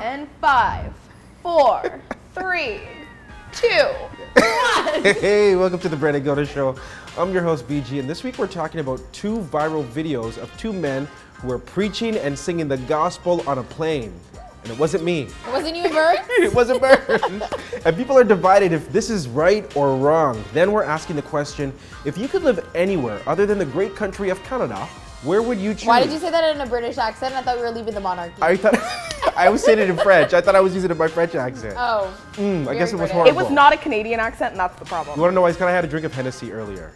And 5, 4, 3, 2, 1. Hey, welcome to the Brandon Gonez Show. I'm your host, BG, and this week we're talking about 2 viral videos of 2 men who were preaching and singing the gospel on a plane. And it wasn't me. It wasn't you, Bird? It wasn't Burns. And people are divided if this is right or wrong. Then we're asking the question, if you could live anywhere other than the great country of Canada, where would you choose? Why did you say that in a British accent? I thought we were leaving the monarchy. I thought I was saying it in French. I thought I was using it in my French accent. Oh. I guess it was British. horrible. It was not a Canadian accent, and that's the problem. You want to know why? Because I had a drink of Hennessy earlier.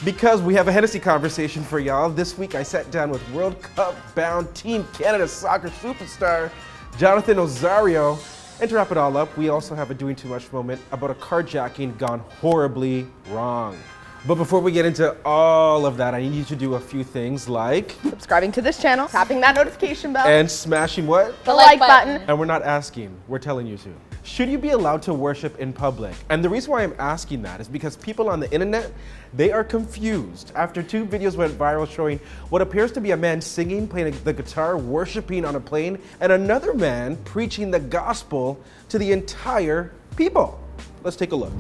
Because we have a Hennessy conversation for y'all. This week I sat down with World Cup bound Team Canada soccer superstar Jonathan Osorio. And to wrap it all up, we also have a doing too much moment about a carjacking gone horribly wrong. But before we get into all of that, I need you to do a few things like Subscribing to this channel, tapping that notification bell, and smashing what? The like button. And we're not asking, we're telling you to. Should you be allowed to worship in public? And the reason why I'm asking that is because people on the internet, they are confused after 2 videos went viral showing what appears to be a man singing, playing the guitar, worshiping on a plane, and another man preaching the gospel to the entire people. Let's take a look.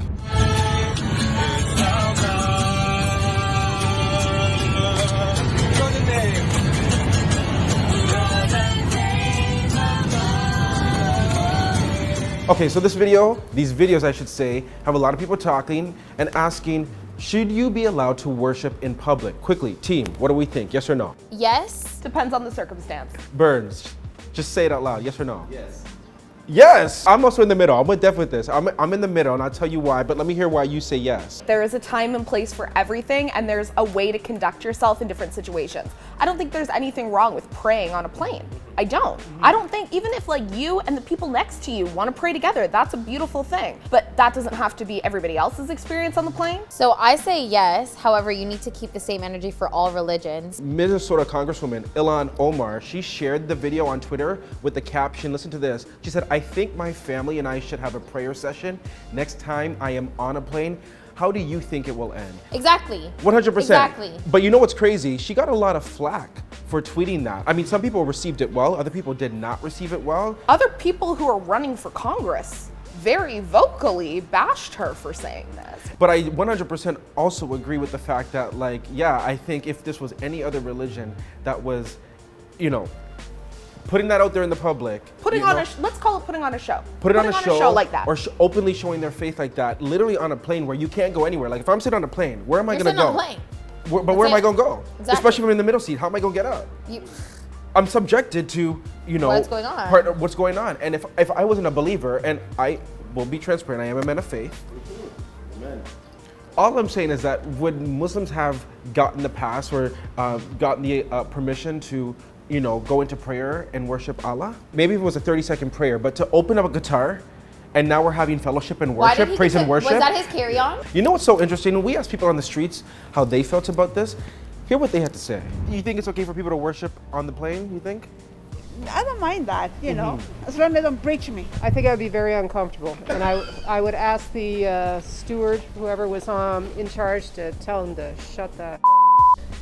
Okay, so these videos I should say, have a lot of people talking and asking, should you be allowed to worship in public? Quickly, team, what do we think? Yes or no? Yes. depends on the circumstance. Burns, just say it out loud, yes or no? Yes. Yes! I'm also in the middle, I'm with Def with this. I'm in the middle and I'll tell you why, but let me hear why you say yes. There is a time and place for everything, and there's a way to conduct yourself in different situations. I don't think there's anything wrong with praying on a plane. I don't. I don't think, even if like you and the people next to you want to pray together, that's a beautiful thing. But that doesn't have to be everybody else's experience on the plane. So I say yes. However, you need to keep the same energy for all religions. Minnesota Congresswoman Ilhan Omar, she shared the video on Twitter with the caption, listen to this. She said, I think my family and I should have a prayer session next time I am on a plane. How do you think it will end? Exactly. 100%. Exactly. But you know what's crazy? She got a lot of flack for tweeting that. I mean, some people received it well, other people did not receive it well. Other people who are running for Congress very vocally bashed her for saying this. But I 100% also agree with the fact that, like, yeah, I think if this was any other religion that was, you know, putting that out there in the public. Let's call it putting on a show. Put it on a show like that. Or openly showing their faith like that, literally on a plane where you can't go anywhere. Like if I'm sitting on a plane, where am I gonna go? Where am I gonna go? Exactly. Especially if I'm in the middle seat, how am I gonna get up? I'm subjected to, you know, What's going on? What's going on. And if I wasn't a believer, and I will be transparent, I am a man of faith. Amen. All I'm saying is that would Muslims have gotten the pass or gotten the permission to, you know, go into prayer and worship Allah? Maybe if it was a 30-second prayer, but to open up a guitar and now we're having fellowship and worship, praise and worship. Was that his carry-on? You know what's so interesting? When we asked people on the streets how they felt about this, hear what they had to say. You think it's okay for people to worship on the plane, you think? I don't mind that, you know, as long as they don't preach me. I think I would be very uncomfortable, and I would ask the steward, whoever was in charge, to tell him to shut that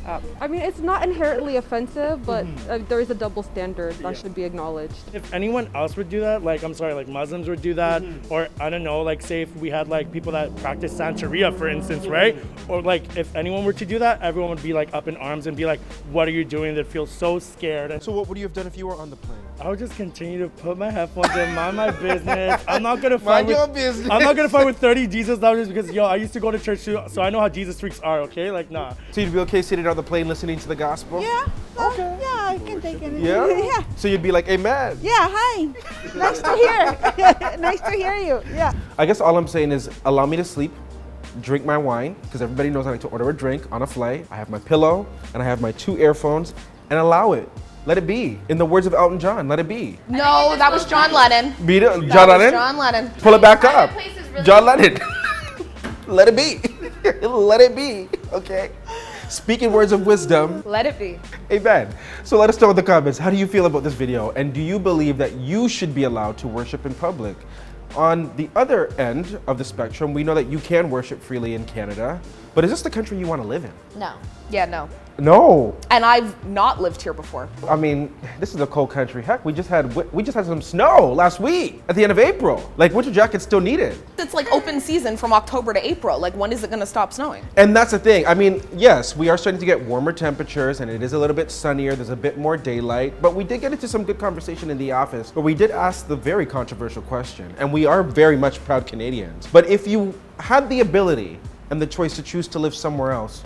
up. I mean, it's not inherently offensive, but there is a double standard that should be acknowledged. If anyone else would do that, like Muslims would do that, or I don't know, like say if we had like people that practice Santeria, for instance, right? Or like if anyone were to do that, everyone would be like up in arms and be like, what are you doing? They'd feel so scared. And So what would you have done if you were on the plane? I would just continue to put my headphones in, mind my business. I'm not gonna Mind fight your business. I'm not gonna fight with 30 Jesus lovers because I used to go to church too, so I know how Jesus freaks are, okay? Like nah. So you'd be okay sitting on the plane listening to the gospel? Yeah. Okay. Yeah, I can take it. Yeah? Yeah. So you'd be like, amen. Yeah, hi. Nice to hear. Nice to hear you. Yeah. I guess all I'm saying is allow me to sleep, drink my wine, because everybody knows I like to order a drink on a flight. I have my pillow, and I have my 2 earphones, and allow it. Let it be. In the words of Elton John, let it be. No, that was John Lennon. Beat it, John Lennon? John Lennon. Pull it back up. John Lennon. Let it be. Let it be, okay? Speaking words of wisdom. Let it be. Amen. So let us know in the comments, how do you feel about this video? And do you believe that you should be allowed to worship in public? On the other end of the spectrum, we know that you can worship freely in Canada, but is this the country you want to live in? No. Yeah, no. No. And I've not lived here before. I mean, this is a cold country. Heck, we just had some snow last week at the end of April. Like, winter jackets still needed. It's like open season from October to April. Like, when is it gonna stop snowing? And that's the thing. I mean, yes, we are starting to get warmer temperatures and it is a little bit sunnier. There's a bit more daylight, but we did get into some good conversation in the office where we did ask the very controversial question, and we are very much proud Canadians. But if you had the ability and the choice to choose to live somewhere else,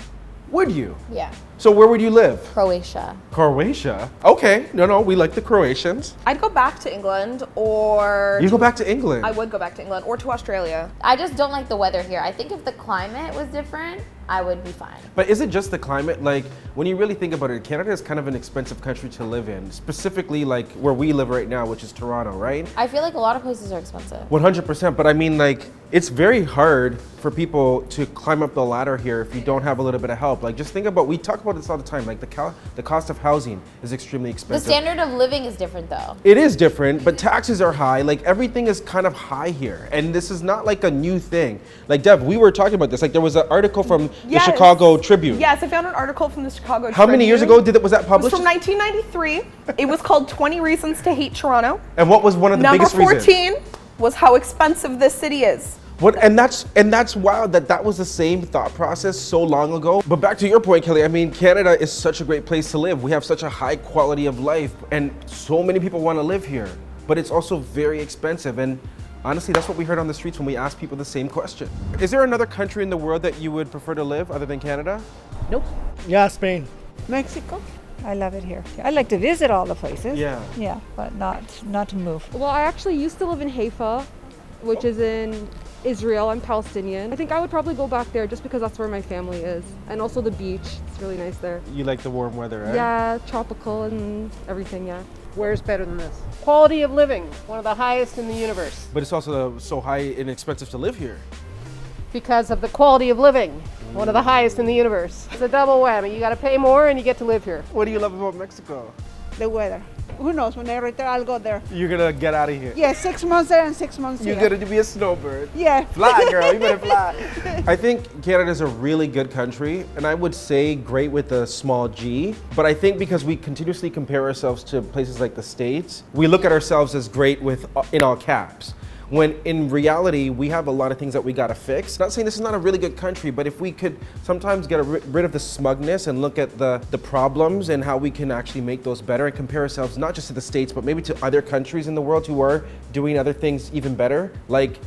would you? Yeah. So where would you live? Croatia. Croatia? Okay, no, we like the Croatians. I'd go back to England, or You go back to England? I would go back to England or to Australia. I just don't like the weather here. I think if the climate was different, I would be fine. But is it just the climate? Like, when you really think about it, Canada is kind of an expensive country to live in, specifically like where we live right now, which is Toronto, right? I feel like a lot of places are expensive. 100%, but I mean, like, it's very hard for people to climb up the ladder here if you don't have a little bit of help. Like, just think about, we talk about this all the time, like the cost of housing is extremely The expensive. standard of living is different though. It is different, but taxes are high. Like, everything is kind of high here. And this is not like a new thing. Like, Dev, we were talking about this. Like, there was an article from Yes. the Chicago Tribune. Yes, I found an article from the Chicago Tribune. How many years ago was that It was published? from 1993. It was called 20 Reasons to Hate Toronto. And what was one of the Number biggest reasons? 14 was how expensive this city is. What, and that's wild that was the same thought process so long ago. But back to your point, Kelly, I mean, Canada is such a great place to live. We have such a high quality of life, and so many people want to live here. But it's also very expensive, and honestly, that's what we heard on the streets when we asked people the same question. Is there another country in the world that you would prefer to live other than Canada? Nope. Yeah, Spain. Mexico. I love it here. I like to visit all the places. Yeah. Yeah, but not to move. Well, I actually used to live in Haifa, which is in Israel. I'm Palestinian. I think I would probably go back there just because that's where my family is. And also the beach. It's really nice there. You like the warm weather, right? Yeah, tropical and everything, yeah. Where's better than this? Quality of living, one of the highest in the universe. But it's also so high and expensive to live here. Because of the quality of living, one of the highest in the universe. It's a double whammy. You got to pay more and you get to live here. What do you love about Mexico? The weather. Who knows? When I return, I'll go there. You're gonna get out of here. Yeah, 6 months there and 6 months You're here. gonna be a snowbird. Yeah. Fly, girl, you better fly. I think Canada is a really good country, and I would say great with a small G. But I think because we continuously compare ourselves to places like the States, we look at ourselves as great with in all caps. When in reality, we have a lot of things that we gotta fix. Not saying this is not a really good country, but if we could sometimes get rid of the smugness and look at the problems and how we can actually make those better and compare ourselves not just to the States, but maybe to other countries in the world who are doing other things even better, like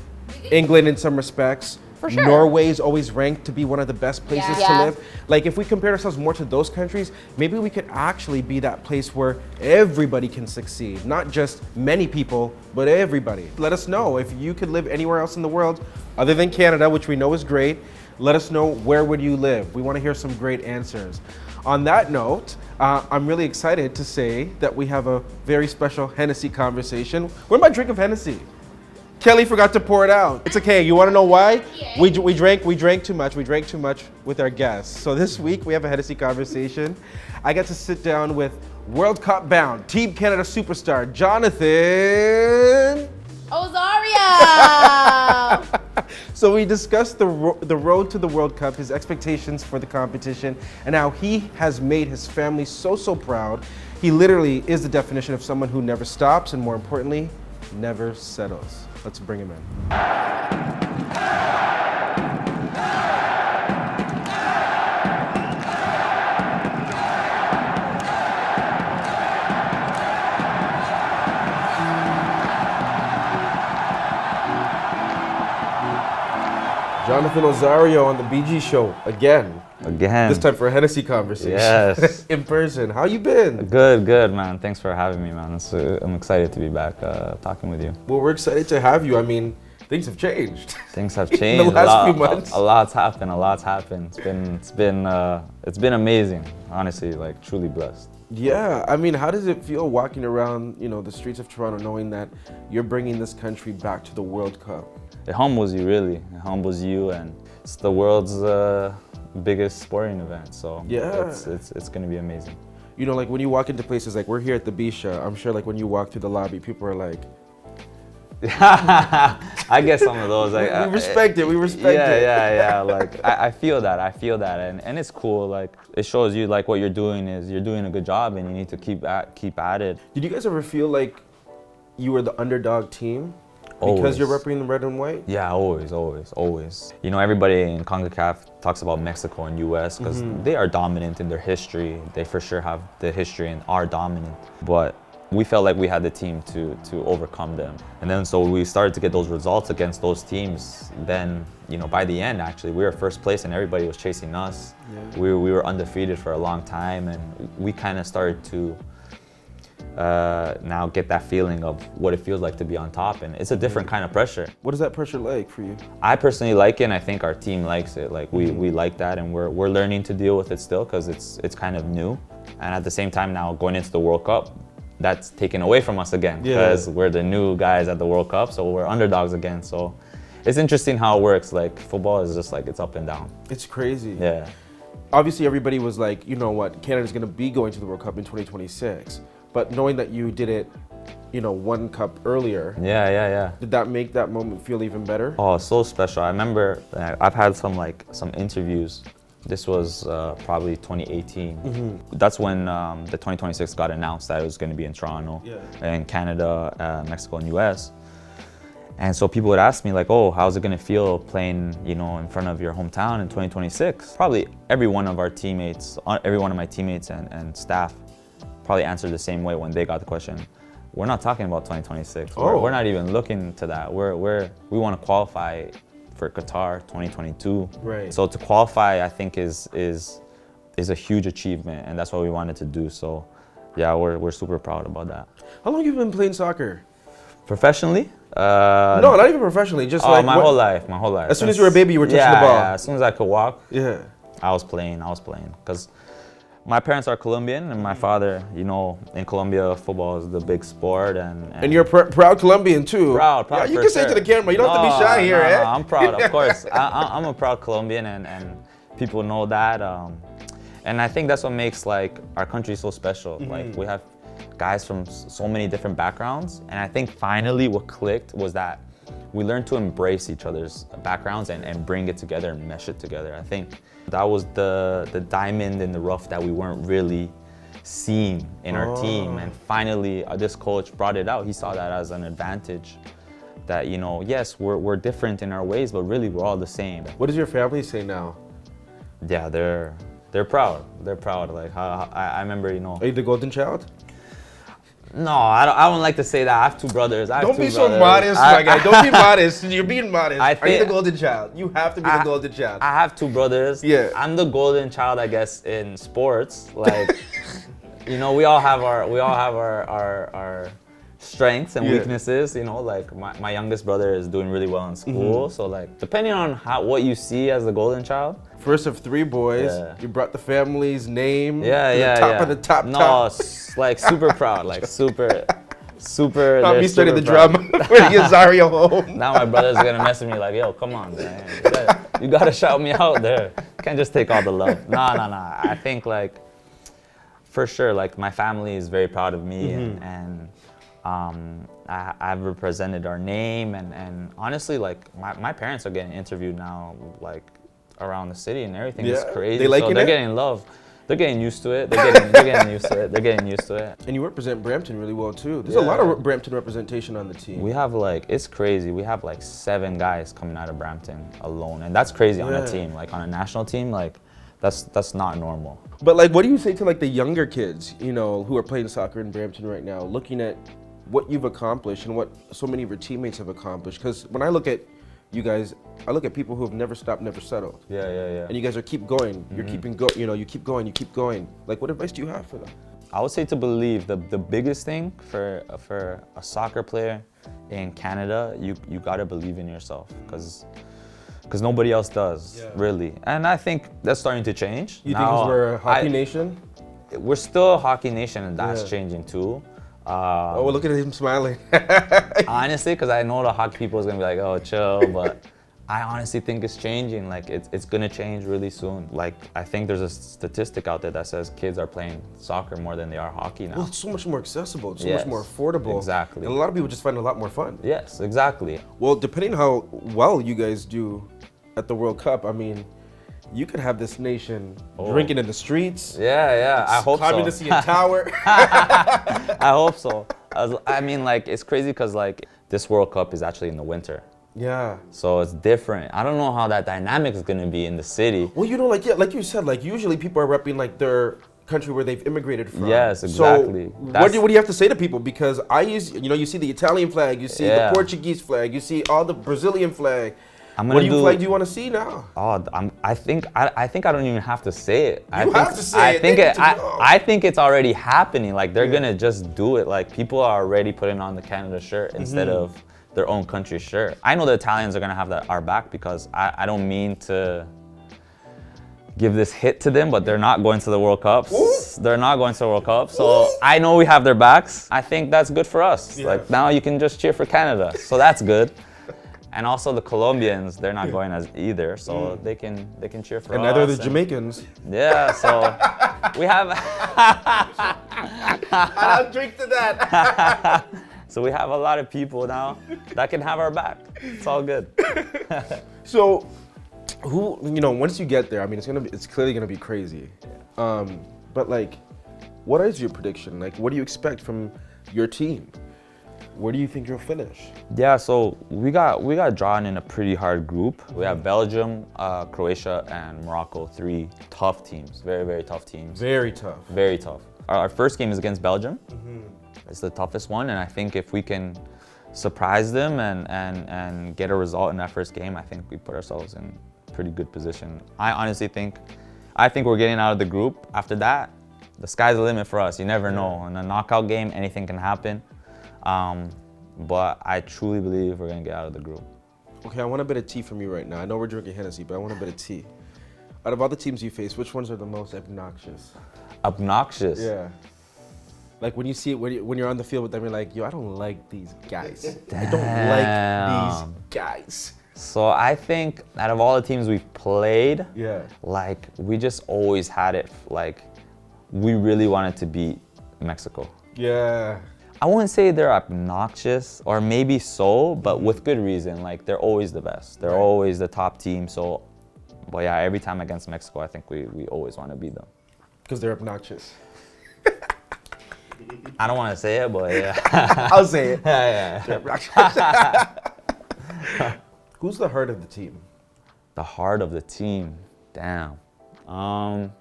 England in some respects. For sure. Norway is always ranked to be one of the best places to Yeah. live. Like, if we compare ourselves more to those countries, maybe we could actually be that place where everybody can succeed. Not just many people, but everybody. Let us know if you could live anywhere else in the world other than Canada, which we know is great. Let us know, where would you live? We want to hear some great answers. On that note, I'm really excited to say that we have a very special Hennessy conversation. Where's my drink of Hennessy? Kelly forgot to pour it out. It's okay. You want to know why? We drank too much. We drank too much with our guests. So this week we have a Hennessy conversation. I got to sit down with World Cup bound Team Canada superstar Jonathan Osorio! So we discussed the road to the World Cup, his expectations for the competition, and how he has made his family so proud. He literally is the definition of someone who never stops and, more importantly, never settles. Let's bring him in. Jonathan Osorio on the BG show again. This time for a Hennessy conversation. Yes. In person. How you been? Good, man. Thanks for having me, man. I'm excited to be back talking with you. Well, we're excited to have you. I mean, things have changed. Things have In changed. the last few months. A lot's happened. It's been amazing. Honestly, like truly blessed. Yeah, I mean, how does it feel walking around, the streets of Toronto, knowing that you're bringing this country back to the World Cup? It humbles you, really. It humbles you, and it's the world's biggest sporting event. So Yeah. it's gonna be amazing. Like when you walk into places like we're here at the Bisha, I'm sure like when you walk through the lobby, people are like, I get some of those. Like, we respect it. We respect it. Yeah. Like I feel that. And it's cool. Like it shows you like what you're doing is you're doing a good job, and you need to keep at it. Did you guys ever feel like you were the underdog team because Always. you're representing red and white? Yeah, always. You know, everybody in CONCACAF talks about Mexico and US because they are dominant in their history. They for sure have the history and are dominant. But we felt like we had the team to overcome them. And then so we started to get those results against those teams. Then, you know, by the end, actually, we were first place and everybody was chasing us. Yeah. We were undefeated for a long time, and we kind of started to now get that feeling of what it feels like to be on top, and it's a different kind of pressure. What is that pressure like for you? I personally like it, and I think our team likes it. Like we like that, and we're learning to deal with it still because it's kind of new. And at the same time now going into the World Cup, that's taken away from us again because we're the new guys at the World Cup, so we're underdogs again. So it's interesting how it works. Like football is just like it's up and down. It's crazy. Yeah. Obviously everybody was like, you know what, Canada's gonna be going to the World Cup in 2026. But knowing that you did it, you know, one cup earlier. Yeah. Did that make that moment feel even better? Oh, so special. I remember I've had some interviews. This was probably 2018. That's when the 2026 got announced that it was going to be in Toronto, and Canada, Mexico, and US. And so people would ask me like, oh, how's it going to feel playing, you know, in front of your hometown in 2026? Probably every one of my teammates and staff probably answered the same way when they got the question. We're not talking about 2026. We're not even looking to that. We want to qualify for Qatar 2022. Right. So to qualify, I think is a huge achievement, and that's what we wanted to do. So, yeah, we're super proud about that. How long have you been playing soccer? Professionally? No, not even professionally. Just like my whole life. As soon as you were a baby, you were touching the ball. Yeah, as soon as I could walk. Yeah. I was playing because my parents are Colombian, and my father, you know, in Colombia, football is the big sport, and you're a proud Colombian too. Proud. Yeah, you can say to the camera. You don't have to be shy here, eh? No, I'm proud, of course. I'm a proud Colombian, and people know that. And I think that's what makes like our country so special. Like we have guys from so many different backgrounds, and I think finally what clicked was that we learned to embrace each other's backgrounds and bring it together and mesh it together. I think that was the diamond in the rough that we weren't really seeing in our team. And finally, this coach brought it out. He saw that as an advantage. That, you know, yes, we're different in our ways, but really we're all the same. What does your family say now? Yeah, they're proud. They're proud. Like I remember, you know. Are you the golden child? No, I don't like to say that. I have two brothers. Don't be so modest, my guy. Don't be modest. You're being modest. Are you the think- golden child? You have to be the golden child. I have two brothers. Yeah. I'm the golden child, I guess, in sports. Like, you know, we all have our strengths and weaknesses. You know, like my youngest brother is doing really well in school. So like, depending on what you see as the golden child. First of three boys, you brought the family's name. Yeah. Top of the top. No, like super proud, like super. Not me starting the proud. drama for the Osorio home. Now my brother's gonna mess with me like, yo, come on, man. You gotta shout me out there. Can't just take all the love. Nah. I think like, for sure, like my family is very proud of me, and I've represented our name, and honestly, like my parents are getting interviewed now, like around the city and everything. It's crazy. They liking they're it? getting love. They're getting used to it. They're getting used to it. They're getting used to it. And you represent Brampton really well too. There's a lot of Brampton representation on the team. We have like, it's crazy. We have like 7 guys coming out of Brampton alone, and that's crazy on a team. Like on a national team, like that's not normal. But like, what do you say to like the younger kids, you know, who are playing soccer in Brampton right now, looking at what you've accomplished and what so many of your teammates have accomplished? Because when I look at you guys, I look at people who have never stopped, never settled. Yeah. And you guys are keep going. You're keeping you know, you keep going. Like, what advice do you have for them? I would say to believe the biggest thing for a soccer player in Canada, you gotta believe in yourself, because nobody else does, really. And I think that's starting to change. You think because we're a hockey nation? We're still a hockey nation, and that's changing too. Look at him smiling. Honestly, because I know the hockey people is gonna be like, oh, chill, but I honestly think it's changing. Like it's gonna change really soon. Like I think there's a statistic out there that says kids are playing soccer more than they are hockey now. Well, it's so much more accessible. It's so Yes, much more affordable. exactly. And a lot of people just find it a lot more fun. Yes, exactly. Well, depending how well you guys do at the World Cup, I mean, you could have this nation drinking in the streets. Yeah, I hope climbing so. to see a tower. I hope so. I mean, like it's crazy because like this World Cup is actually in the winter. Yeah. So it's different. I don't know how that dynamic is gonna be in the city. Well, you know, like like you said, like usually people are repping like their country where they've immigrated from. Yes, exactly. So what do you have to say to people? Because you see the Italian flag, you see the Portuguese flag, you see all the Brazilian flag. What flag do you want to see now? Oh, I think I don't even have to say it. You have to say it. I think it's already happening. Like they're gonna just do it. Like people are already putting on the Canada shirt instead of their own country shirt. I know the Italians are gonna have our back because I don't mean to give this hit to them, but they're not going to the World Cups. Ooh. They're not going to the World Cup. So I know we have their backs. I think that's good for us. Yeah. Like now you can just cheer for Canada. So that's good. And also the Colombians, they're not going as either, so they can cheer for us. And neither the Jamaicans. Yeah, so we have. I'll drink to that. So we have a lot of people now that can have our back. It's all good. So, once you get there, I mean, it's clearly gonna be crazy. But like, what is your prediction? Like, what do you expect from your team? Where do you think you'll finish? Yeah, so we got drawn in a pretty hard group. We have Belgium, Croatia, and Morocco. 3 tough teams, very, very tough teams. Very tough. Very tough. Our first game is against Belgium. It's the toughest one, and I think if we can surprise them and get a result in that first game, I think we put ourselves in a pretty good position. I think we're getting out of the group. After that, the sky's the limit for us. You never know. In a knockout game, anything can happen. But I truly believe we're gonna get out of the group. Okay, I want a bit of tea from you right now. I know we're drinking Hennessy, but I want a bit of tea. Out of all the teams you face, which ones are the most obnoxious? Obnoxious? Yeah. Like when you see it, when you're on the field with them, you're like, yo, I don't like these guys. Damn. I don't like these guys. So I think out of all the teams we've played, like we just always had it, like we really wanted to beat Mexico. Yeah. I wouldn't say they're obnoxious, or maybe so, but with good reason. Like they're always the best. They're always the top team. So, but yeah, every time against Mexico, I think we always want to beat them. Because they're obnoxious. I don't want to say it, but yeah. I'll say it. Yeah. They're obnoxious. Who's the heart of the team? The heart of the team, damn. I'm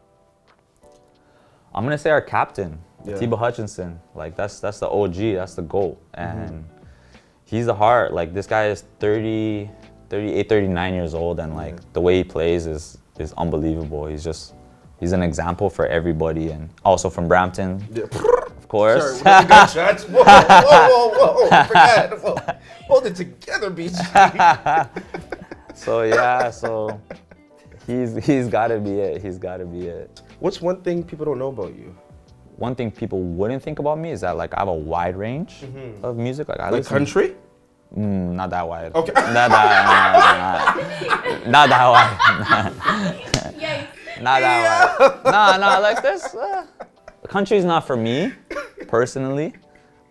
gonna say our captain. Tiba Hutchinson, like that's the OG, that's the GOAT, and he's the heart. Like this guy is 38, 39 years old, and like the way he plays is unbelievable. He's an example for everybody, and also from Brampton, of course. Sorry, gunshots. Whoa. Forget. Whoa. Hold it together, beach. So yeah, he's gotta be it. He's gotta be it. What's one thing people don't know about you? One thing people wouldn't think about me is that like I have a wide range of music. Like I listen. Country? Not that wide. Okay. Not that wide. Not that wide. No. Like this. Country's not for me, personally.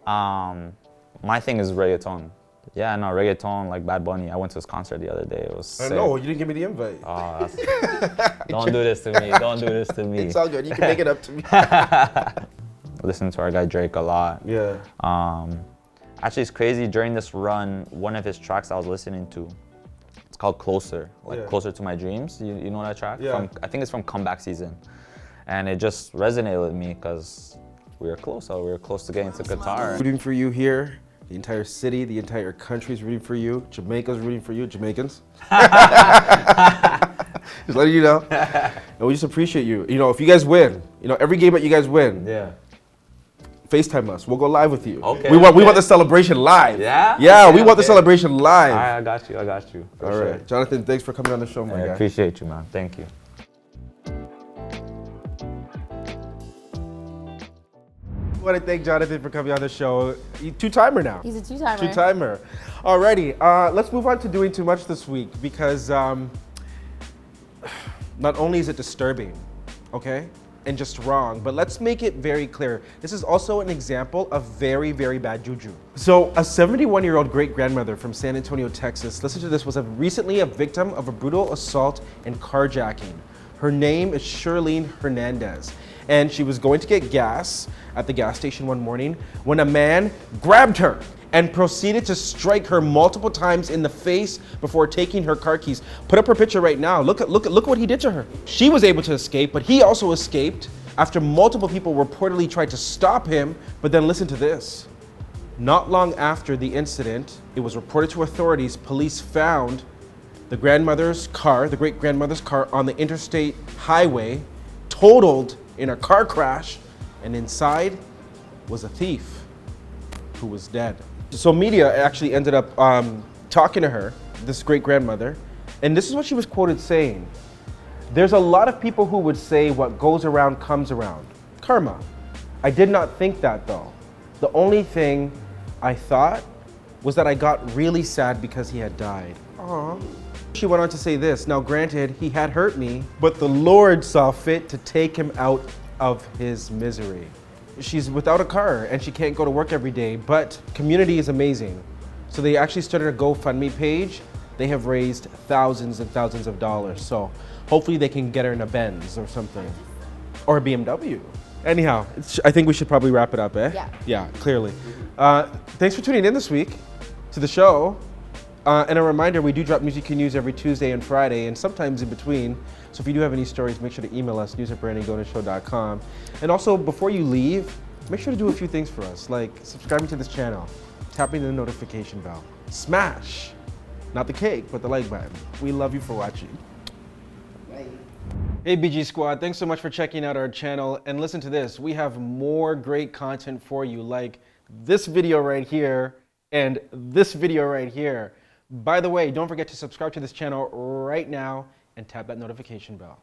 My thing is reggaeton. Yeah, no, reggaeton, like Bad Bunny. I went to his concert the other day. It was sick. I know, you didn't give me the invite. Oh, don't do this to me. Don't do this to me. It's all good. You can make it up to me. Listen to our guy Drake a lot. Yeah. Actually, it's crazy. During this run, one of his tracks I was listening to, it's called Closer, Closer to My Dreams. You know that track? Yeah. I think it's from Comeback Season. And it just resonated with me because we were close. So we were close to getting to Qatar. Rooting for you here. The entire city, the entire country's rooting for you. Jamaica's rooting for you. Jamaicans. Just letting you know. And we just appreciate you. If you guys win, every game that you guys win, FaceTime us. We'll go live with you. Okay. We want the celebration live. Yeah? Yeah, okay, we want the celebration live. All right, I got you. All right. Jonathan, thanks for coming on the show, my guy. I appreciate you, man. Thank you. I want to thank Jonathan for coming on the show. Two-timer now. He's a two-timer. Two-timer. Alrighty, let's move on to doing too much this week because not only is it disturbing, okay, and just wrong, but let's make it very clear. This is also an example of very, very bad juju. So a 71-year-old great-grandmother from San Antonio, Texas, listen to this, was recently a victim of a brutal assault and carjacking. Her name is Shirlene Hernandez, and she was going to get gas at the gas station one morning when a man grabbed her and proceeded to strike her multiple times in the face before taking her car keys. Put up her picture right now. Look what he did to her. She was able to escape, but he also escaped after multiple people reportedly tried to stop him. But then listen to this. Not long after the incident, it was reported to authorities. Police found the grandmother's car, the great-grandmother's car, on the interstate highway, totaled in a car crash, and inside was a thief who was dead. So media actually ended up talking to her, this great-grandmother, and this is what she was quoted saying. There's a lot of people who would say what goes around comes around. Karma. I did not think that though. The only thing I thought was that I got really sad because he had died. Aww. She went on to say this, now granted, he had hurt me, but the Lord saw fit to take him out of his misery. She's without a car and she can't go to work every day, but community is amazing. So they actually started a GoFundMe page. They have raised thousands and thousands of dollars. So hopefully they can get her in a Benz or something, or a BMW. Anyhow, I think we should probably wrap it up, eh? Yeah. Yeah, clearly. Thanks for tuning in this week to the show. And a reminder, we do drop music news every Tuesday and Friday, and sometimes in between. So if you do have any stories, make sure to email us, news@brandongonezshow.com. And also, before you leave, make sure to do a few things for us, like subscribing to this channel, tapping the notification bell, smash, not the cake, but the like button. We love you for watching. Hey BG Squad, thanks so much for checking out our channel. And listen to this, we have more great content for you, like this video right here and this video right here. By the way, don't forget to subscribe to this channel right now and tap that notification bell.